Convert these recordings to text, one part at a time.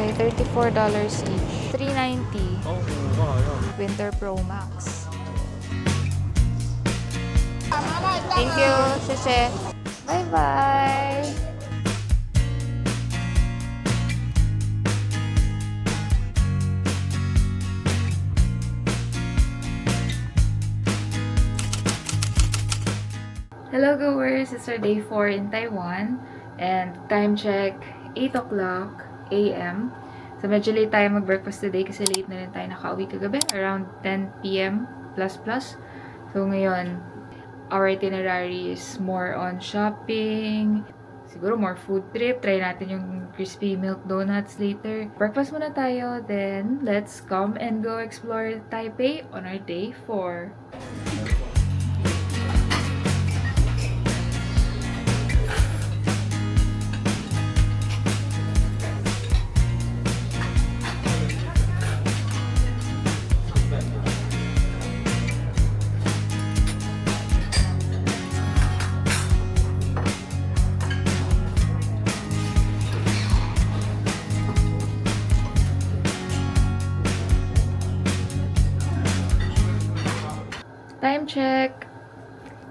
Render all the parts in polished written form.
Ay, $34 each. $390. Oh, wow, yeah. Winter Pro Max. Thank you, Sheshe. Bye-bye! Hello goers! It's our day 4 in Taiwan. And time check, 8 o'clock a.m. So medyo late tayo mag-breakfast today kasi late na rin tayo nakauwi kagabi. Around 10 p.m. plus plus. So ngayon, our itinerary is more on shopping. Siguro more food trip. Try natin yung crispy milk donuts later. Breakfast muna tayo. Then, let's come and go explore Taipei on our day 4. Time check,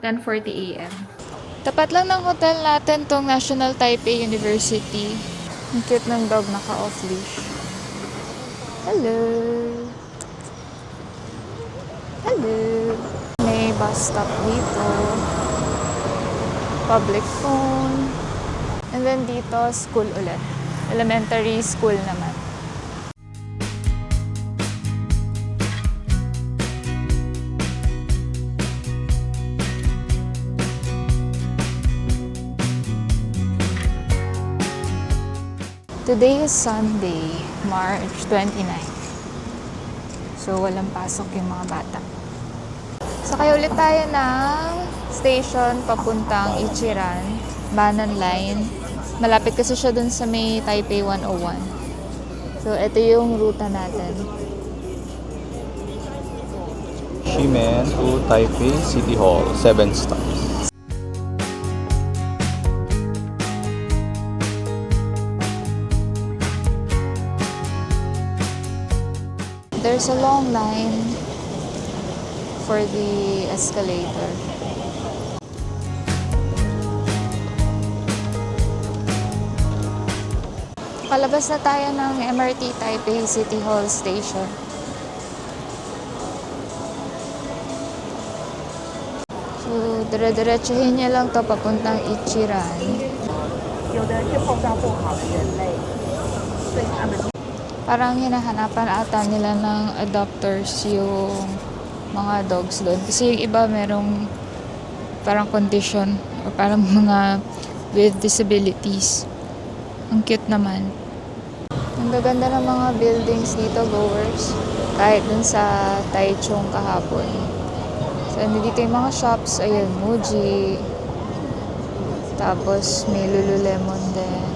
10:40 a.m. Tapat lang ng hotel natin tong National Taipei University. Ang cute ng dog, naka-off-leash. Hello! Hello! May bus stop dito. Public phone. And then dito, school ulit. Elementary school naman. Today is Sunday, March 29. So, walang pasok yung mga bata. Sakay ulit tayo ng station papuntang Ichiran, Banan Line. Malapit kasi siya dun sa may Taipei 101. So, ito yung ruta natin. Ximen to Taipei City Hall, 7 stops. There's a long line for the escalator. Palabas na tayo ng MRT Taipei City Hall Station. So, dire-diretsuhin niya lang to papuntang Ichiran. Parang hinahanapan ata nila ng adopters yung mga dogs doon. Kasi yung iba merong parang condition o parang mga with disabilities. Ang cute naman. Ang gaganda ng mga buildings dito, goers. Kahit dun sa Taichung kahapon. So, nandito yung mga shops. Ayun, Muji. Tapos, may Lululemon din.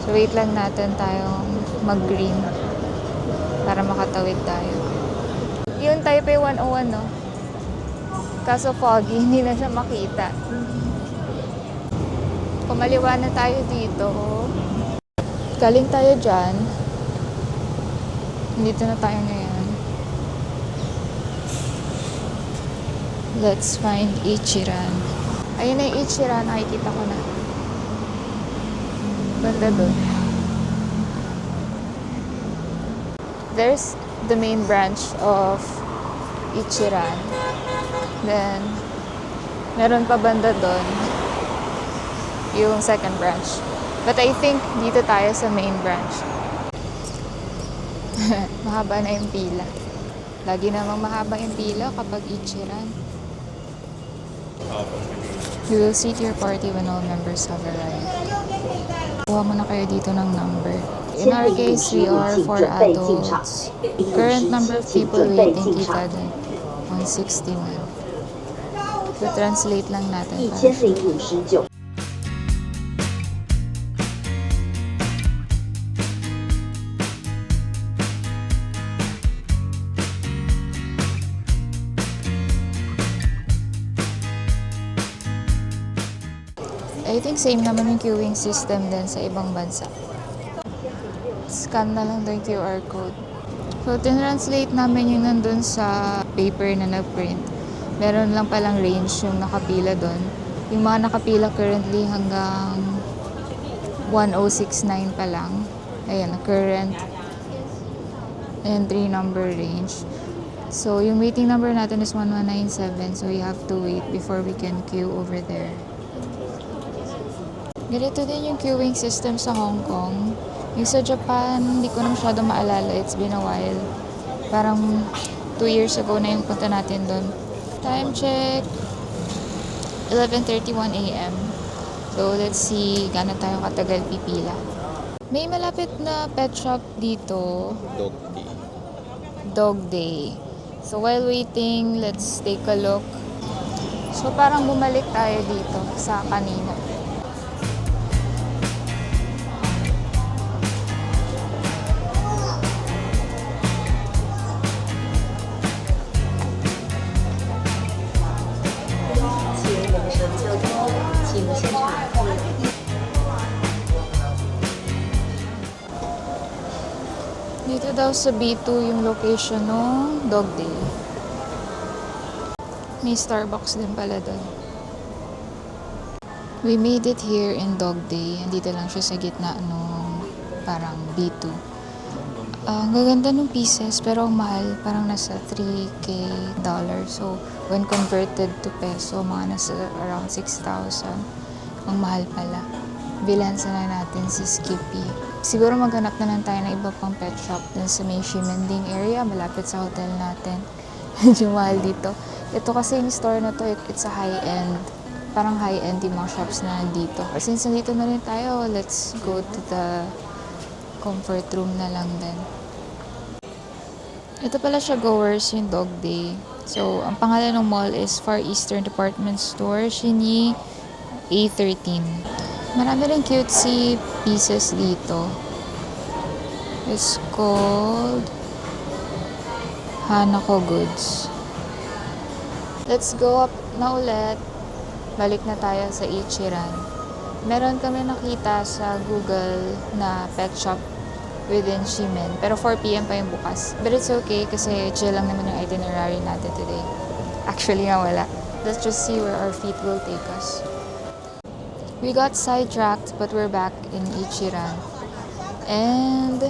So, wait lang natin tayong mag-green para makatawid tayo. Yung Taipei 101, no? Kaso foggy, hindi na siya makita. Kumaliwa na tayo dito. Galing tayo dyan. Dito na tayo ngayon. Let's find Ichiran. Ayun na yung Ichiran, nakikita ko na. Banda doon. There's the main branch of Ichiran. Then, meron pa banda doon yung second branch. But I think dito tayo sa main branch. Mahaba na yung pila. Lagi namang mahaba yung pila kapag Ichiran. You will seat your party when all members have arrived. Kuha mo na kayo dito ng number. In our case, we are 4 adults. Current number of people waiting, kita dun. 161. So, translate lang natin. I think same naman yung queuing system din sa ibang bansa. scan na lang yung QR code. So, tinranslate namin yung nandun sa paper na nag-print. Meron lang palang range yung nakapila doon. Yung mga nakapila currently hanggang 1069 pa lang. Ayan, current entry number range. So, yung waiting number natin is 1197. So, we have to wait before we can queue over there. Ganito din yung queuing system sa Hong Kong. Yung sa Japan, hindi ko na masyado maalala. It's been a while. Parang 2 years ago na yung punta natin doon. Time check. 11:31 a.m. So, let's see gaano tayo katagal pipila. May malapit na pet shop dito. Dog tea. Dog Day. So, while waiting, let's take a look. So, parang bumalik tayo dito sa kanina. Dito daw sa B2 yung location ng Dog Day. May Starbucks din pala doon. We made it here in Dog Day. Andito lang siya sa gitna nung parang B2. Ang gaganda ng pieces pero ang mahal. Parang nasa 3K dollar. So, when converted to peso, mga nasa around 6,000. Ang mahal pala. Bilansa na natin si Skippy. Siguro maghanap na lang tayo ng iba pang pet shop dun sa may Ximending area, malapit sa hotel natin. Medyo mahal dito. Ito kasi yung store na to, it's a high-end. Parang high-end yung mga shops na nandito. Since nandito na rin tayo, let's go to the comfort room na lang din. Ito pala siya goers yung Dog Day. So, ang pangalan ng mall is Far Eastern Department Store, Xinyi A13. Marami rin cutesy pieces dito. It's called Hanako Goods. Let's go up na ulit. Balik na tayo sa Ichiran. Meron kami nakita sa Google na pet shop within Ximen. Pero 4 p.m. pa yung bukas. But it's okay kasi chill lang naman yung itinerary natin today. Actually nga wala. Let's just see where our feet will take us. We got sidetracked but we're back in Ichiran. And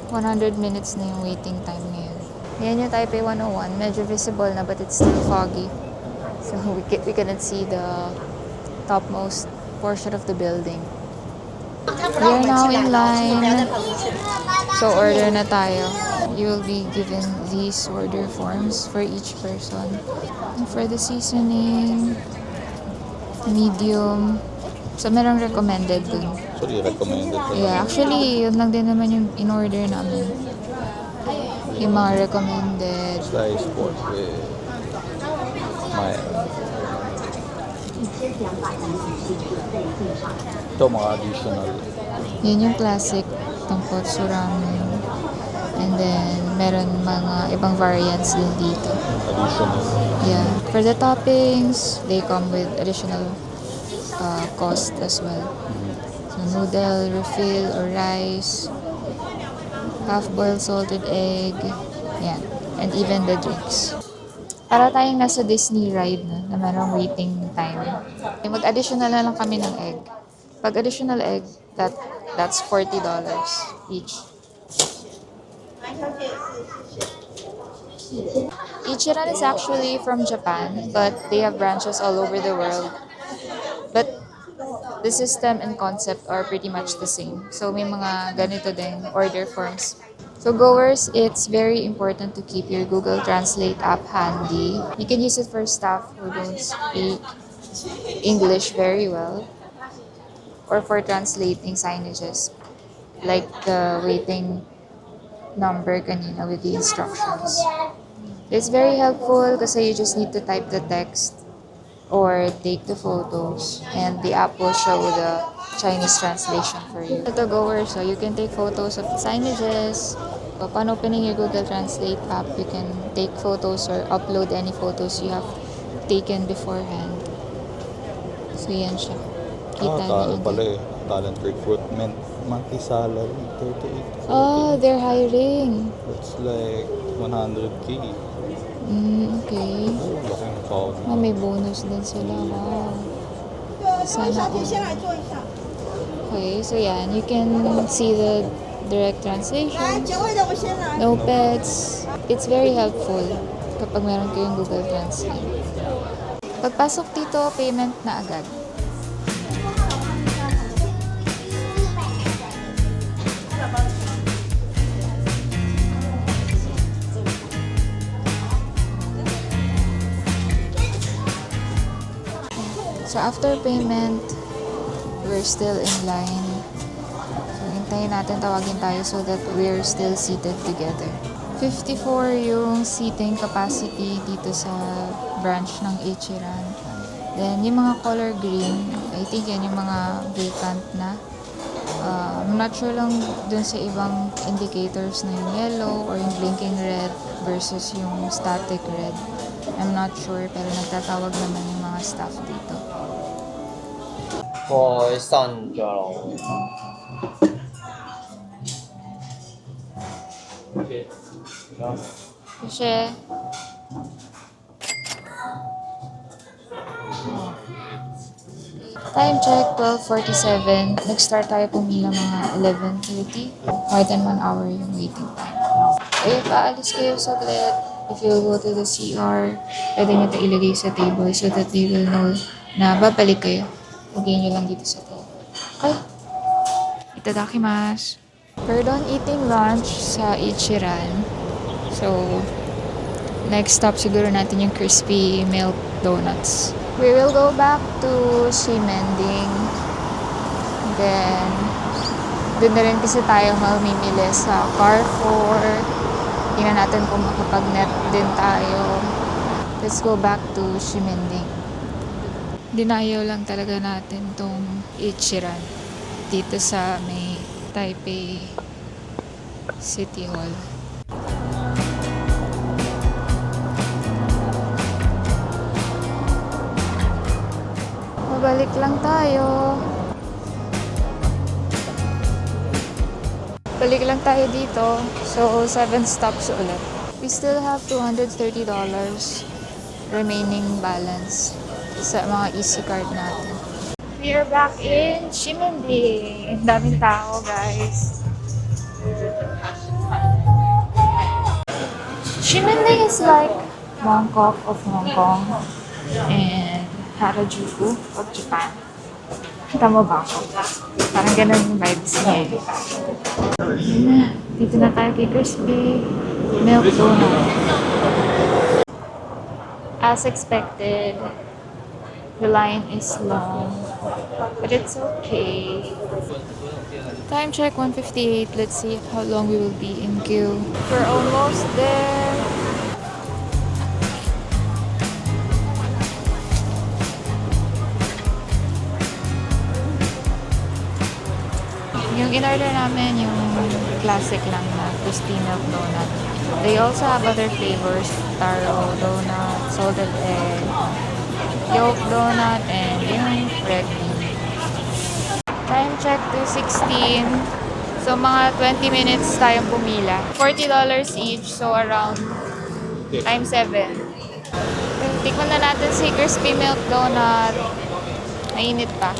100 minutes na yung waiting time ngayon. Yan yung Taipei 101. Medyo visible na but it's still foggy. So we cannot see the topmost portion of the building. We are now in line. So order na tayo. You will be given these order forms for each person. And for the seasoning, medium. So, merong recommended dun. Actually, recommended. Yeah, actually, yun lang din naman yung in-order namin. Yung mga recommended. Slice pork with my... Ito, mga additional. Yun yung classic tonkotsu ramen. And then, meron mga ibang variants din dito. Additional. Yeah. For the toppings, they come with additional cost as well. So, noodle, refill, or rice, half-boiled salted egg, yan. And even the drinks. Para tayong nasa Disney ride na merong waiting time. Mag-additional na lang kami ng egg. Pag additional egg, that's $40 each. Ichiran is actually from Japan, but they have branches all over the world. But the system and concept are pretty much the same. So may mga ganito din order forms. So goers, it's very important to keep your Google Translate app handy. You can use it for staff who don't speak English very well, or for translating signages, like the waiting number kanina with the instructions. It's very helpful kasi you just need to type the text or take the photos and the app will show the Chinese translation for you. Ito goers, so you can take photos of the signages. Upon opening your Google Translate app, you can take photos or upload any photos you have taken beforehand. So yan siya. Kita niyo. Pala eh. talent recruitment. Monthly salary, 38. Oh, they're hiring. That's like 100K. Okay. Oh, laking sahod. May bonus din sila. Wow. Sana all. Okay, so yan. You can see the direct translations. No pets. It's very helpful kapag meron kayong Google Translate. Pagpasok dito, payment na agad. So after payment, we're still in line. So hintayin natin, tawagin tayo so that we're still seated together. 54 yung seating capacity dito sa branch ng Ichiran. Then yung mga color green, I think yan yung mga vacant na. I'm not sure lang dun sa ibang indicators na yung yellow or yung blinking red versus yung static red. I'm not sure, pero nagtatawag naman yung mga staff dito. 我上去了。 Kasi, time check, 12:47. Nag-start tayo pumila mga 11:30. More than 1 hour yung waiting time. If aalis kayo saglit, if you'll go to the CR, pwede nyo ito ilagay sa table so that they will know na babalik kayo. Lagay nyo lang dito sa table. Okay. Itadakimasu. We're done eating lunch sa Ichiran. So, next stop siguro natin yung crispy milk donuts. We will go back to Ximending. Then, doon na rin kasi tayo mamimili sa Carrefour. Tingnan natin kung makapag-net din tayo. Let's go back to Ximending. Dinayaw lang talaga natin tong Ichiran dito sa may Taipei City Hall. Mabalik lang tayo. Balik lang tayo dito. So, 7 stops ulit. We still have $230 remaining balance sa mga easy card natin. We are back in Ximending. Ang daming tao, guys. Ximending is like Bangkok of Hong Kong and Harajuku of Japan. Kita mo Bangkok. Parang ganun yung vibes niya. Dito na tayo kay Crispy Milk Donut. As expected, the line is long, but it's okay. Time check 1:58. Let's see how long we will be in queue. We're almost there. Yung in-order namin, yung classic lang na crispy milk donut. They also have other flavors, taro donut, salted egg, yolk donut, and yung red bean. Time check 2:16. So, mga 20 minutes tayong pumila. $40 each, so around times 7. Tikman na natin si crispy milk donut. Mainit pa.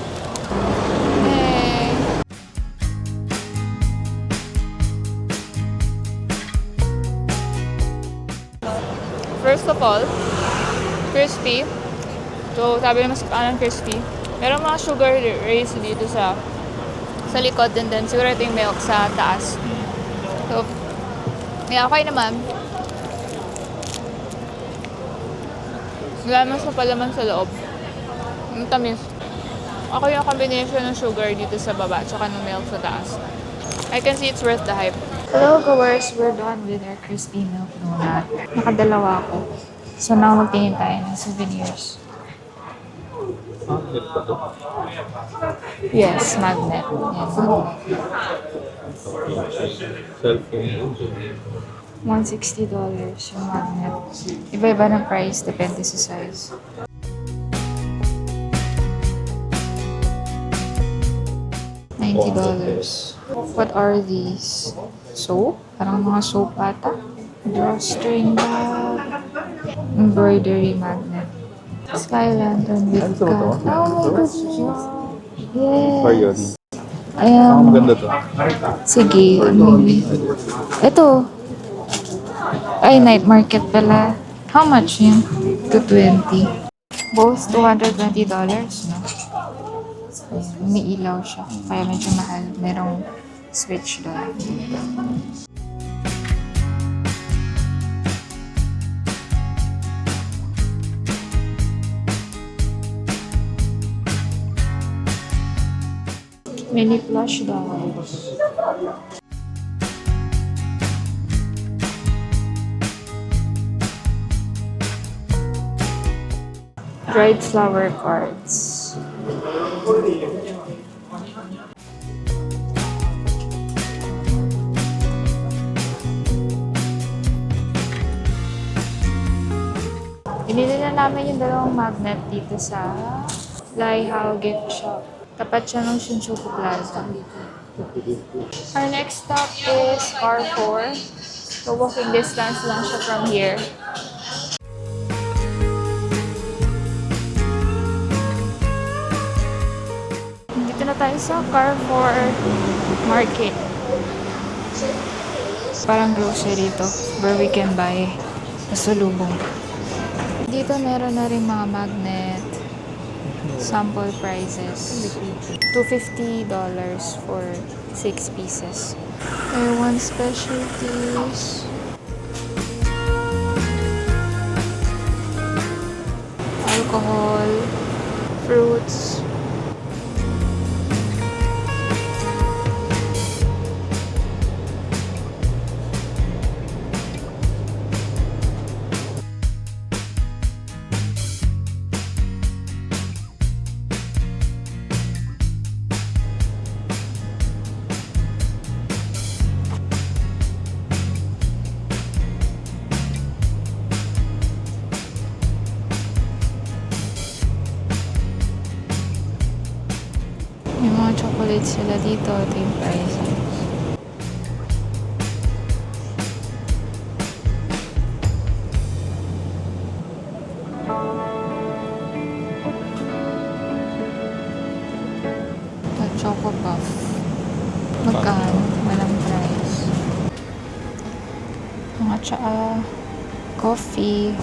First of all, crispy. So, sabi naman sa kanan crispy. Meron mga sugar rays dito sa likod, and then siguro ito yung milk sa taas. So, yeah, okay naman. Wala naman sa palaman sa loob. Ang tamis. Okay yung combination ng sugar dito sa baba tsaka ng milk sa taas. I can see it's worth the hype. Hello, viewers. We're done with our crispy milk donut. Nakadalawa ako. So now magtingin tayo ng souvenirs. Magnet pa to? Yes, magnet. Yan, magnet. Cellphone. $160 yung magnet. Iba-iba ng price, depende sa size. $90. What are these? Soap? Parang mga soap ata. Drawstring bag. Embroidery magnet. Sky lantern with Gusto mo to? cat. Oh my goodness. Or yun? Yes. Ayan. Maganda to. Sige. Ito. Ay, night market pala. How much yun? 220. Both $220, no? Ayan, umiilaw siya. Kaya medyo mahal. Merong switch doon. Mini plush dolls. Dried flower cards. Binili na namin yung dalawang magnet dito sa Laihao Gift Shop. Tapat siya ng Shinjuku Plaza. Our next stop is Carrefour. So walking distance lang siya from here. Dito na tayo sa Carrefour Market. Parang grocery to where we can buy pasalubong. Dito meron na rin mga magnet. Sample prices. $250 for 6 pieces. Taiwan specialties. Alcohol. Fruits. May mga chocolates sila dito. Ito yung prices. Ito, Choco Puff. Magkano? Walang price. Mga tsaka coffee.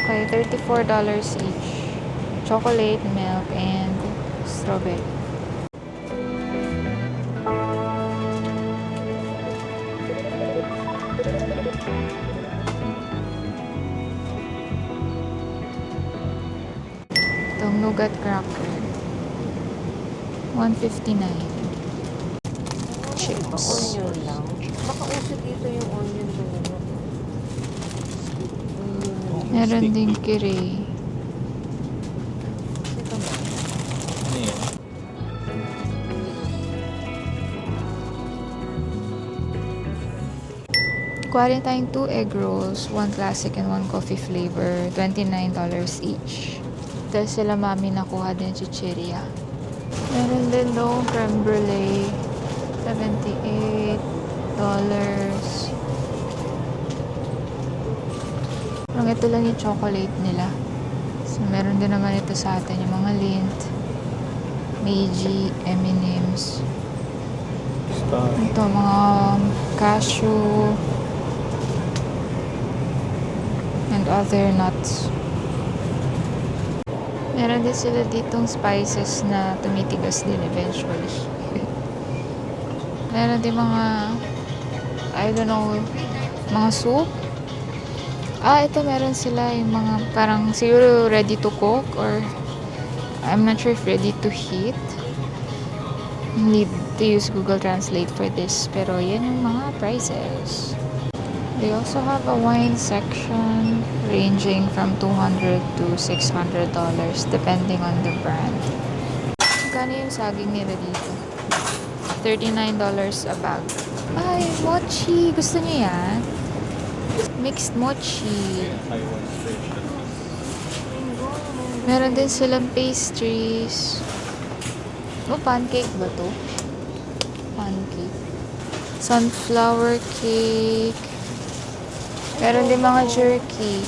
Okay, $34 each. Chocolate, milk, and strawberry. Itong nougat cracker. $1.59. Chips. Onion lang. Baka uso dito yung onion talaga. Meron ding kiri. Ito mo. Ano yun? Kuha tayong 2 egg rolls, 1 classic and 1 coffee flavor, $29 each. Dahil sila mami nakuha din chichirya. Meron din doon creme brulee, $78. Parang ito lang yung chocolate nila. So, meron din naman ito sa atin, yung mga Lindt, Meiji, M&M's. Star. Ito, mga cashew, and other nuts. Meron din sila ditong spices na tumitigas din eventually. Meron din mga, I don't know, mga soup. Ito meron sila yung mga parang siguro ready to cook or I'm not sure if ready to heat. Need to use Google Translate for this. Pero yan yung mga prices. They also have a wine section ranging from $200 to $600 depending on the brand. Magkano yung saging nila dito? $39 a bag. Ay, mochi! Gusto niyo yan? Mixed mochi. Taiwan special. Meron din silang pastries. Oh, pancake ba to? Pancake. Sunflower cake. Meron din mga jerky.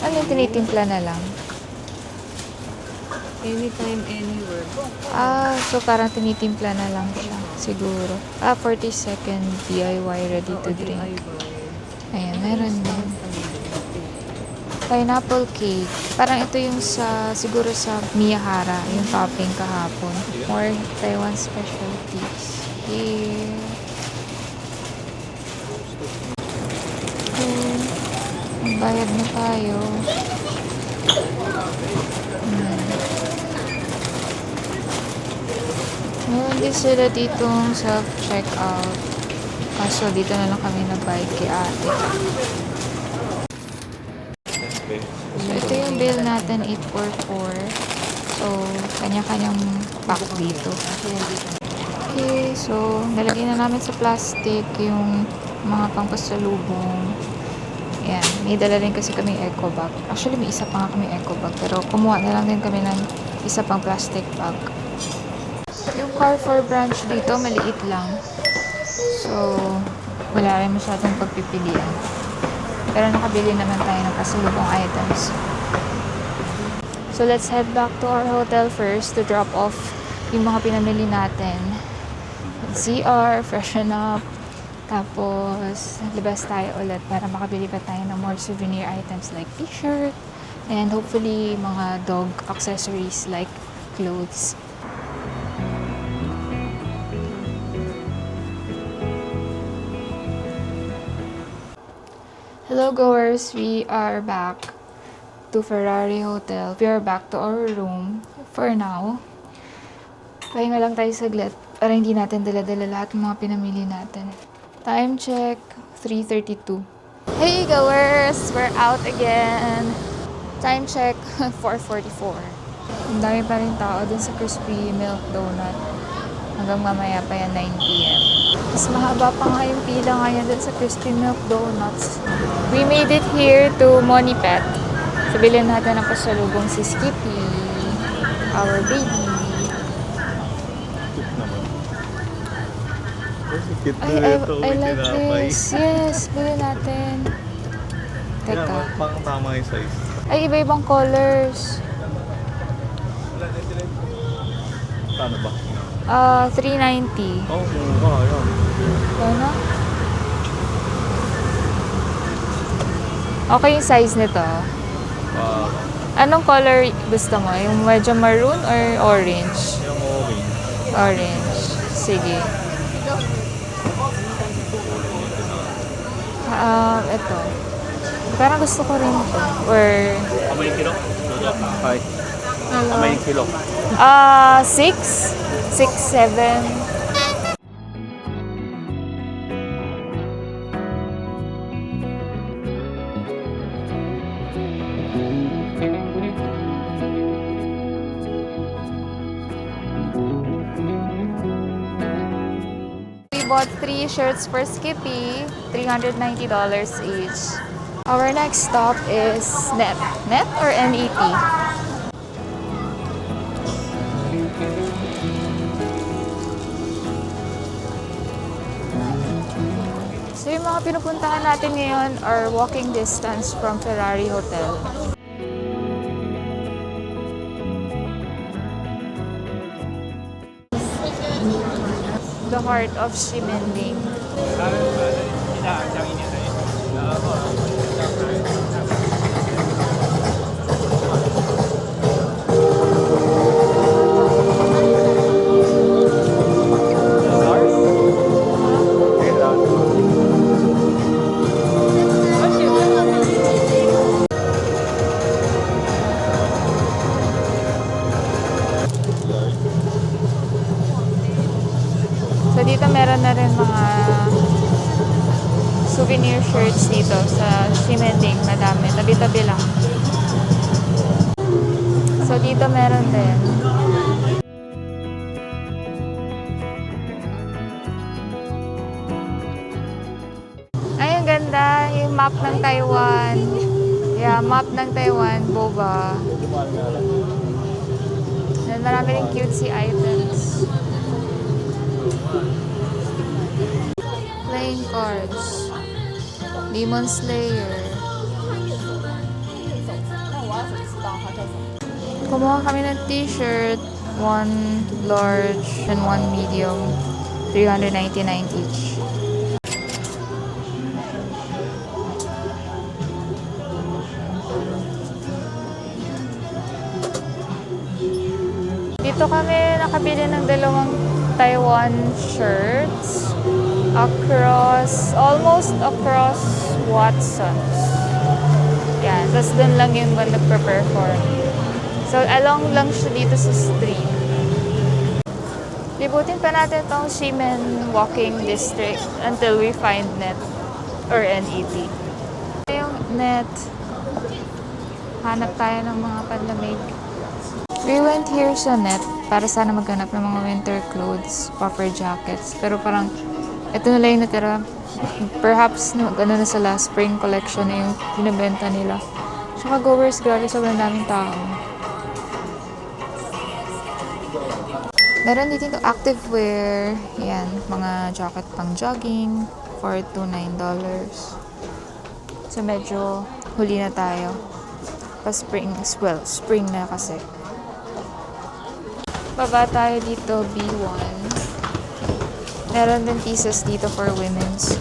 Ano yung tinitimpla na lang? Anytime, anywhere. So parang tinitimpla na lang siya. Siguro. 40-second DIY ready to drink. Ayan, meron din. Pineapple cake. Parang ito yung siguro sa Miyahara, yung topping kahapon. More Taiwan specialties. Here. Okay. Magbayad na tayo. Meron din sila ditong self-checkout. Kaso dito na lang kami nagbayad kay ate. So, ito yung bill natin, 844. So, kanya-kanyang pack dito. Okay, so, nalagay na namin sa plastic yung mga pangpasalubong. Ayan, may dala rin kasi kami eco bag. Actually, may isa pa nga kami eco bag. Pero, kumuha na lang din kami ng isa pang plastic bag. Yung Carrefour branch dito, maliit lang. So, wala rin masyadong pagpipilian. Pero nakabili naman tayo ng pasalubong items. So, let's head back to our hotel first to drop off yung mga pinamili natin. CR, freshen up. Tapos, labas tayo ulit para makabili pa tayo ng more souvenir items like t-shirt and hopefully mga dog accessories like clothes. Hello goers, we are back to Ferrari Hotel. We are back to our room for now. Pahinga lang tayo saglit para hindi natin dala-dala lahat ng mga pinamili natin. Time check, 3:32. Hey goers, we're out again. Time check, 4:44. Ang dami pa rin tao dun sa Crispy Milk Donut. Hanggang mamaya pa yan, 9 p.m. Mas mahaba pa nga yung pila ngayon dun sa Crispy Milk Donuts. We made it here to Monipet. So, bilhin natin ang pasalubong si Skippy, our baby. I like this. Yes, bilhin natin. Teka. Pang tama yung size. Ay, iba-ibang colors. Paano ba? 390. Oh, mukha yun. Ano? Okay yung size nito. Anong color gusto mo? Yung medyo maroon or orange? Yung orange. Orange. Sige. Ito. Parang gusto ko rin ito. Or... Kamay kilo? Hi. Hello. Kamay kilo. 6? 6, 7. We bought 3 shirts for Skippy, $390 each. Our next stop is Net. Net or NET? So yung mga pinupuntahan natin ngayon are walking distance from Ferrari Hotel. The heart of Ximending. So dito meron na rin mga souvenir shirts dito sa Ximending. Madami. Tabi-tabi lang. So dito meron din. map ng Taiwan. Yeah, map ng Taiwan, boba. And marami rin cutesy items. Playing cards. Demon Slayer. Kumuha kami ng t-shirt. One large and one medium. 399 each. Dito kami nakabili ng dalawang Taiwan shirts almost across Watson's. Yan, tapos dun lang yung nagpe-perform. So, along lang siya dito sa street. Libutin pa natin tong Ximen Walking District until we find NET or NET. Yung NET, hanap tayo ng mga panlamig. We went here sa NET para sana maghanap ng mga winter clothes, puffer jackets. Pero parang, ito na lang yung natira. Perhaps, na sila, spring collection na yung binibenta nila. Tsaka goers, grabe, sobrang daming tao. Meron dito activewear. Yan, mga jacket pang jogging for $29. So, medyo huli na tayo. Pa-spring, well, spring na kasi. Baba tayo dito, B1. Meron din pieces dito for women's.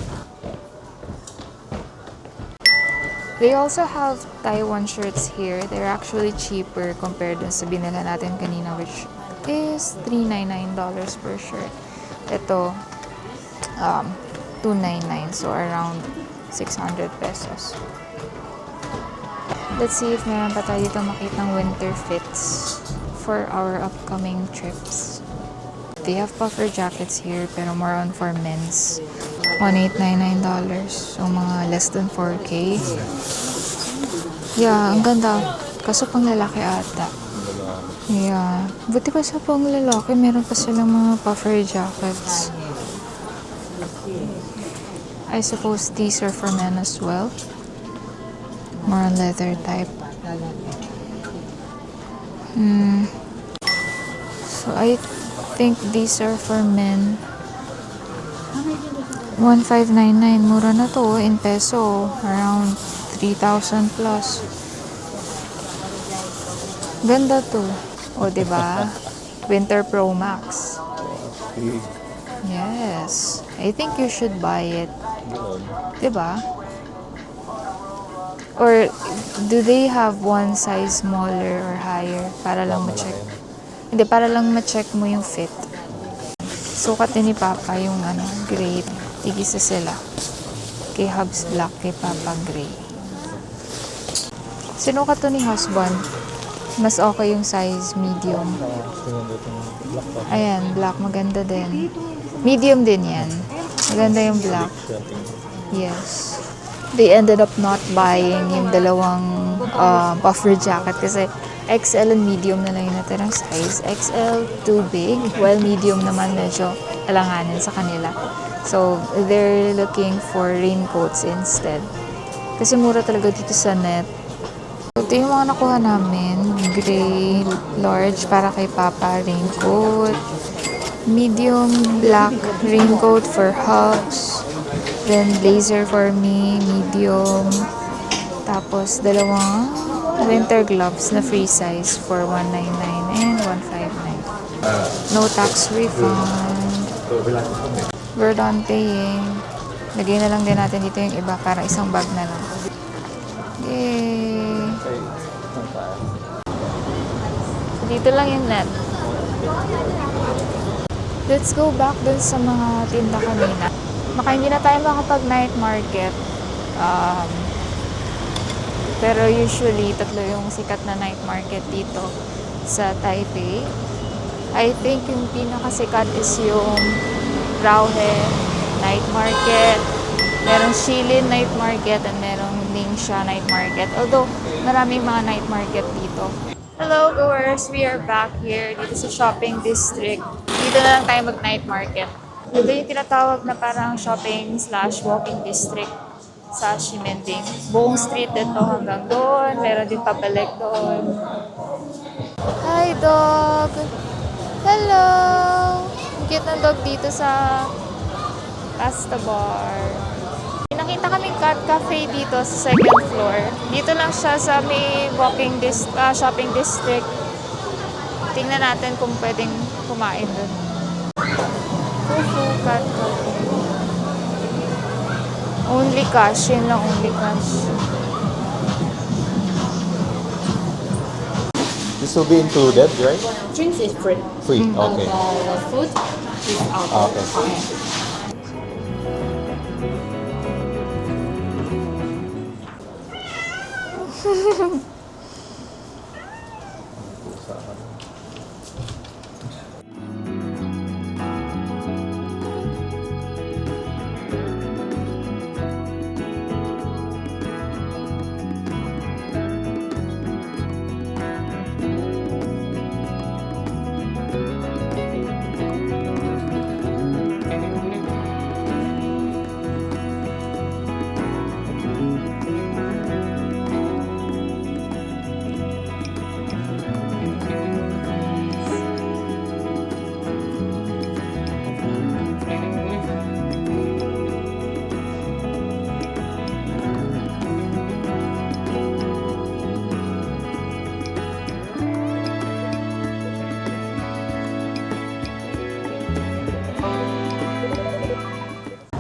They also have Taiwan shirts here. They're actually cheaper compared dun sa binila natin kanina, which is $399 per shirt. Ito, $299, so around 600 pesos. Let's see if meron pa tayo dito makitang winter fits for our upcoming trips. They have puffer jackets here, pero more on for men's. $1,899, so mga less than 4K. Yeah, ang ganda. Kaso pang lalaki ata. Yeah. Buti pa sa pang lalaki, meron pa silang mga puffer jackets. I suppose these are for men as well. More on leather type. So I think these are for men. 1,599. Mura na to in peso. Around 3,000 plus. Ganda to. O, diba? Winter Pro Max. Yes. I think you should buy it. Diba? Or do they have one size smaller or higher? Para lang ma-check. Hindi, para lang ma-check mo yung fit. Sukat din ni Papa yung gray. Tigisa sila. Kay Hubs black, kay Papa gray. Sinukat to ni husband. Mas okay yung size medium. Ayan, black. Maganda din. Medium din yan. Maganda yung black. Yes. They ended up not buying yung dalawang puffer jacket kasi XL and medium na lang yung natirang size. XL, too big. While medium naman medyo alanganin sa kanila. So, they're looking for raincoats instead. Kasi mura talaga dito sa NET. Ito yung mga nakuha namin. Gray, large para kay Papa, raincoat. Medium, black, raincoat for Hubs. Then, blazer for me, medium. Tapos, dalawang winter gloves na free size for $199 and $159. No tax refund. We're done paying. Lagay na lang din natin dito yung iba para isang bag na lang. Yay! So, dito lang yung NET. Let's go back dun sa mga tinda kanina. Baka hindi na tayo makapag night market. Pero usually, tatlo yung sikat na night market dito sa Taipei. I think yung pinakasikat is yung Rauhe night market. Merong Shilin night market and merong Ningxia night market. Although, maraming mga night market dito. Hello, goers! We are back here dito sa shopping district. Dito na lang tayo mag-night market. Ito yung tinatawag na parang shopping/walking district Sashimi din. Buong street ito hanggang doon. Meron din pabalik doon. Hi, dog! Hello! Ang cute ng dog dito sa Pasta Bar. Nakita kaming cat cafe dito sa second floor. Dito lang siya sa may shopping district. Tingnan natin kung pwedeng kumain doon. Fufu cat cafe. Only cash. Yun lang, only cash. This will be included, right? Drinks is free. Free, okay. Food is out Ah, of okay. pocket.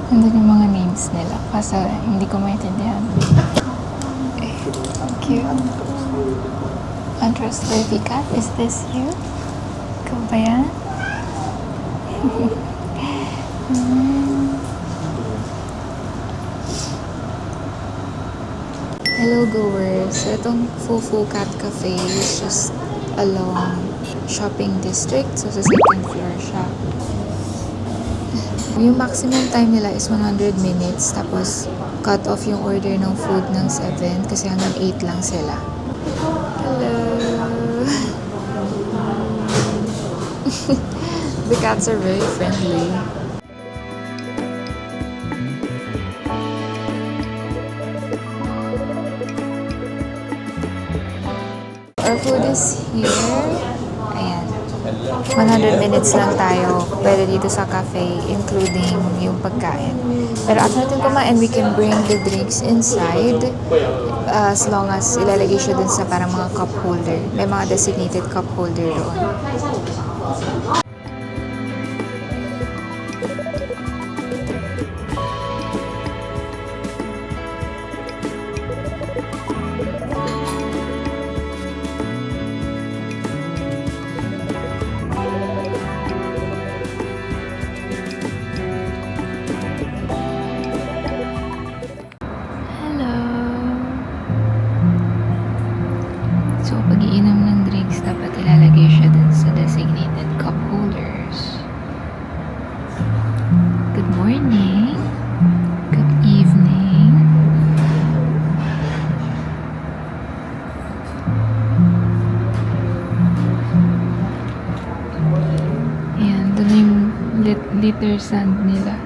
Nandun yung mga names nila kasi hindi ko maintindihan. Cute. Untrustworthy cat, is this you? Ikaw ba yan? Hello goers! So itong Fufu Cat Cafe is just along shopping district. So sa second floor siya. Yung maximum time nila is 100 minutes. Tapos, cut off yung order ng food ng 7 kasi hanggang 8 lang sila. Hello! The cats are very friendly. Our food is here. Ayan. 100 minutes lang tayo pwede dito sa cafe, including yung pagkain. Pero after natin kumain, we can bring the drinks inside as long as ilalagay siya dun sa parang mga cup holder. May mga designated cup holder doon. So, pag-iinom ng drinks, dapat ilalagay siya dun sa designated cup holders. Good morning. Good evening. Ayan, dun yung liter sand nila.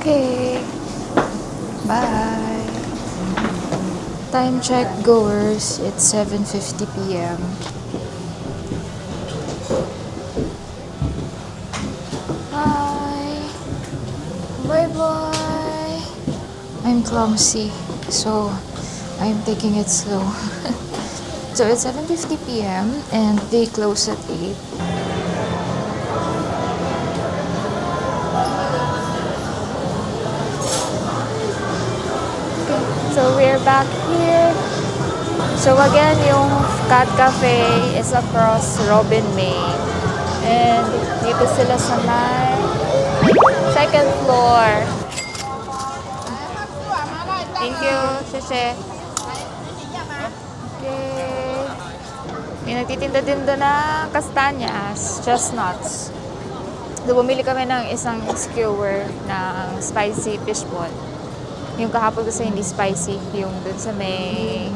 Okay. Bye. Time check, goers. It's 7:50 p.m. Bye. Bye-bye. I'm clumsy, so I'm taking it slow. So it's 7:50 p.m. and they close at 8. So we're back here. So again, yung Cat Cafe is across Robin May. And dito sila sa may Second floor. Thank you, Sheshe. Okay. May nagtitinda din doon ng kastanyas, chestnuts. So, bumili kami ng isang skewer ng spicy fishball. Yung kahapon kasi hindi spicy, yung dun sa may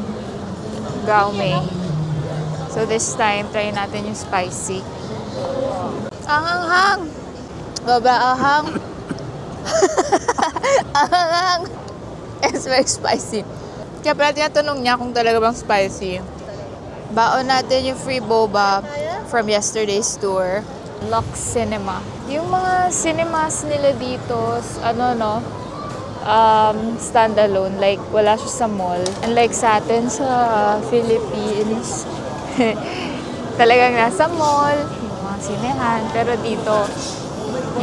gaume. So, this time, try natin yung spicy. Anghang! Baba, ahang! Anghang! It's very spicy. Kaya pala tinatanong niya kung talaga bang spicy. Baon natin yung free boba from yesterday's tour. Lux Cinema. Yung mga cinemas nila dito, standalone. Like, wala siya sa mall. Unlike sa atin sa Philippines, talagang nasa mall, yung mga sinehan. Pero dito,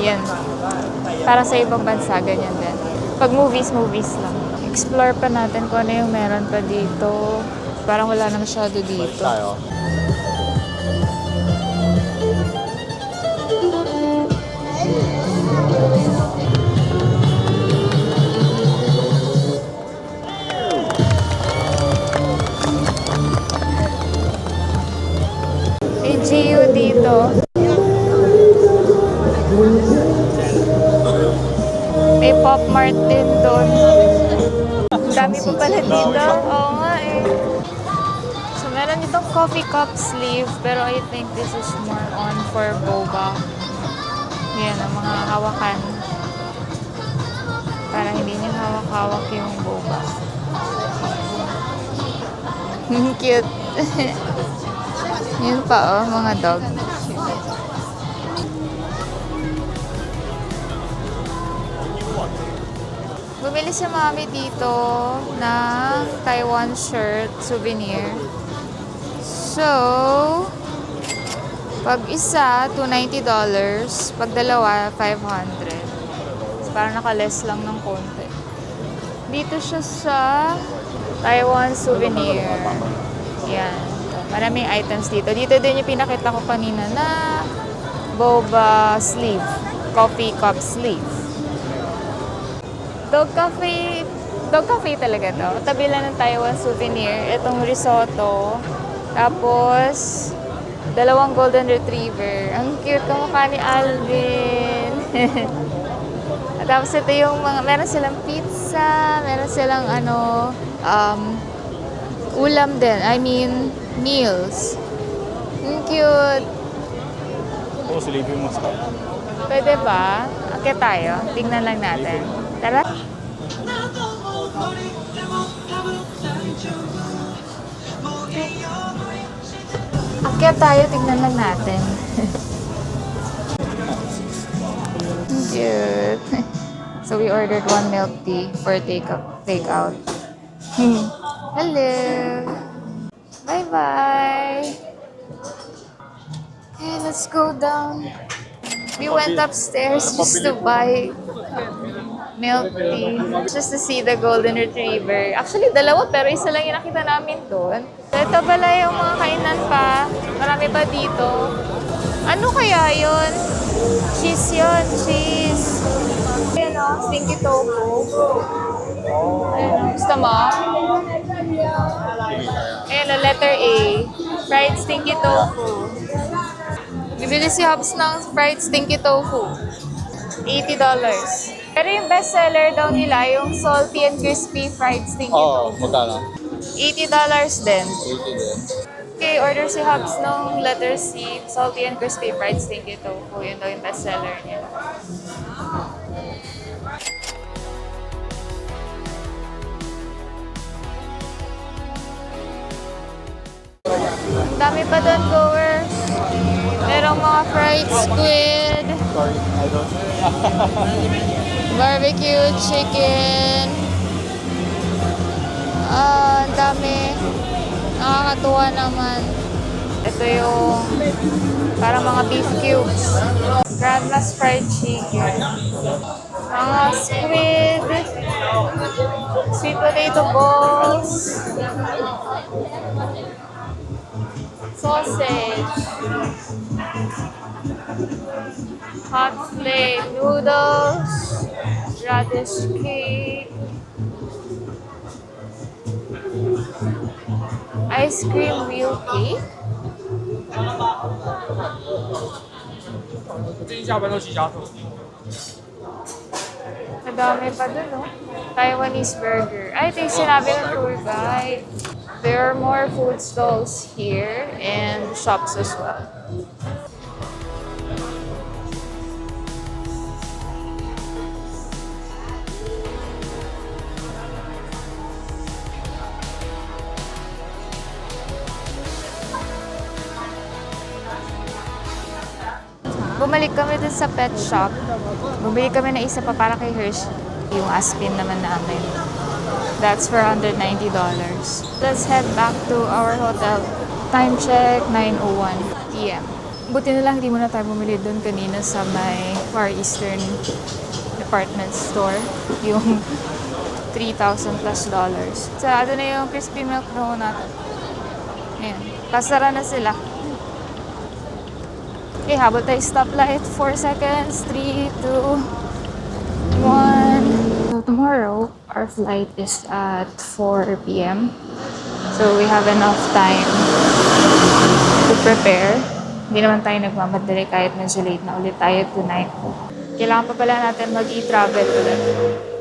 yan. Para sa ibang bansa, ganyan din. Pag movies lang. Explore pa natin kung ano yung meron pa dito. Parang wala na masyado dito. Tayo. May GU dito. May Pop Mart din doon. Ang dami pa pala dito. Oo nga eh. So, meron itong coffee cup sleeve, pero I think this is more on for boba. Yan, ang mga hawakan. Para hindi niya hawak-hawak yung boba. Cute. Yun pa oh, mga dog. Bumili si mami dito ng Taiwan shirt souvenir. So, pag isa, $290. Pag dalawa, $500. So, parang naka-less lang ng konti. Dito siya sa Taiwan souvenir. Yan. Maraming items dito. Dito din yung pinakita ko kanina na boba sleeve. Coffee cup sleeve. Dog cafe talaga to. Tabi lang ng Taiwan souvenir. Itong risotto. Tapos, 2 golden retriever. Ang cute kamukha ni Alvin. At tapos ito yung mga, meron silang pizza, meron silang ulam din. I mean, meals. Ang cute. Oo, silipin mo sa. Pwede ba? Akit tayo. Tingnan lang natin. Tara. Akit tayo. Tingnan lang natin. Cute. So we ordered 1 milk tea for take-out. Hello. Bye-bye. Okay, let's go down. We went upstairs just to buy milk tea. Just to see the golden retriever. Actually, 2 pero isa lang yung nakita namin doon. So, ito pala yung mga kainan pa. Marami pa dito. Ano kaya yun? Cheese yun. Cheese. Ayan o, stinky tofu. Ayan o, gusto mo? Ayan o, letter A. Fried stinky tofu. Bibili si Hobbs ng fried stinky tofu. $80. Pero yung best seller daw nila, yung salty and crispy fried stinky Oo, tofu. magkano? $80 din. 80 din. Okay, order si Hobbs ng letter C, salty and crispy fried stinky tofu. Yun daw yung best seller niya. Ang dami pa doon, goers. Merong mga fried squid, Sorry, I don't. barbecue chicken. Ang dami. Nakakatuwa naman. Ito yung parang mga beef cubes. Grandma's fried chicken. Mga squid. Sweet potato balls. Sausage. Hot plate noodles, radish cake, ice cream wheel cake. Madami pa dun, no? Taiwanese burger. Ay, ito yung sinabi ng tour guide. There are more food stalls here and shops as well. Bumalik kami dun sa pet shop. Bumili kami na isa pa para kay Hershey. Yung Aspin naman namin. That's for $190. Let's head back to our hotel. Time check, 9:01 p.m. Buti na lang hindi muna tayo bumili dun kanina sa may Far Eastern department store. Yung $3,000 plus. So, ano na yung crispy milk donut. Ayan. Pasara na sila. Okay, habol tayo stoplight. 4 seconds. 3, 2, 1. So tomorrow, our flight is at 4 p.m. So we have enough time to prepare. Hindi naman tayo nagmamadali kahit medyo late na ulit tayo tonight. Kailangan pa pala natin mag-e-travel ulit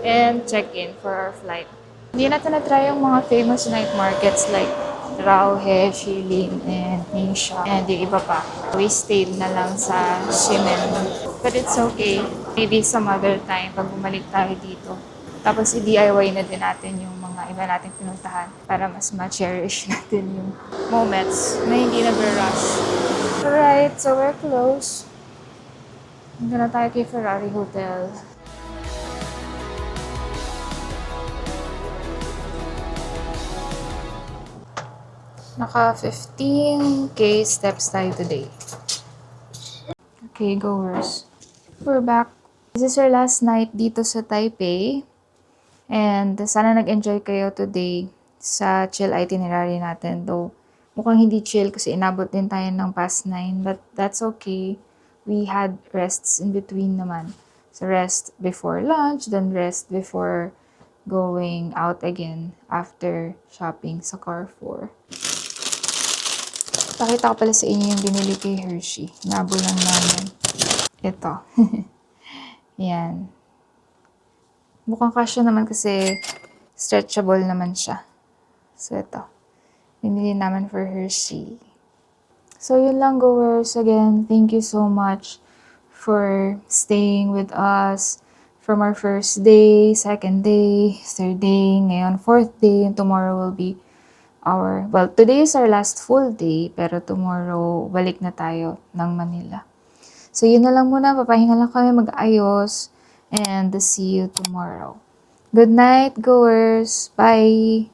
and check-in for our flight. Hindi natin na-try yung mga famous night markets like Rauhe, Shilin, and Ningxia, and yung iba pa. We stayed na lang sa Ximen. But it's okay. Maybe some other time, pag bumalik tayo dito. Tapos i-DIY na din natin yung mga iba nating pinuntahan para mas ma-cherish natin yung moments na hindi nag-rush. Alright, so we're close. Hindi na tayo kay Ferrari Hotel. Naka 15K steps tayo today. Okay, goers. We're back. This is our last night dito sa Taipei. And sana nag-enjoy kayo today sa chill itinerary natin. Though mukhang hindi chill kasi inabot din tayo ng past 9. But that's okay. We had rests in between naman. So rest before lunch, then rest before going out again after shopping sa Carrefour. Pakita ko pala sa inyo yung binili kay Hershey. Nabulan namin. Ito. Yan. Mukhang kasya naman kasi stretchable naman siya. So, ito. Binili naman for Hershey. So, yun lang, goers. Again, thank you so much for staying with us from our first day, second day, third day, ngayon, fourth day, and tomorrow will be today is our last full day, pero tomorrow, balik na tayo ng Manila. So, yun na lang muna. Papahinga lang kami mag-ayos. And see you tomorrow. Good night, goers. Bye!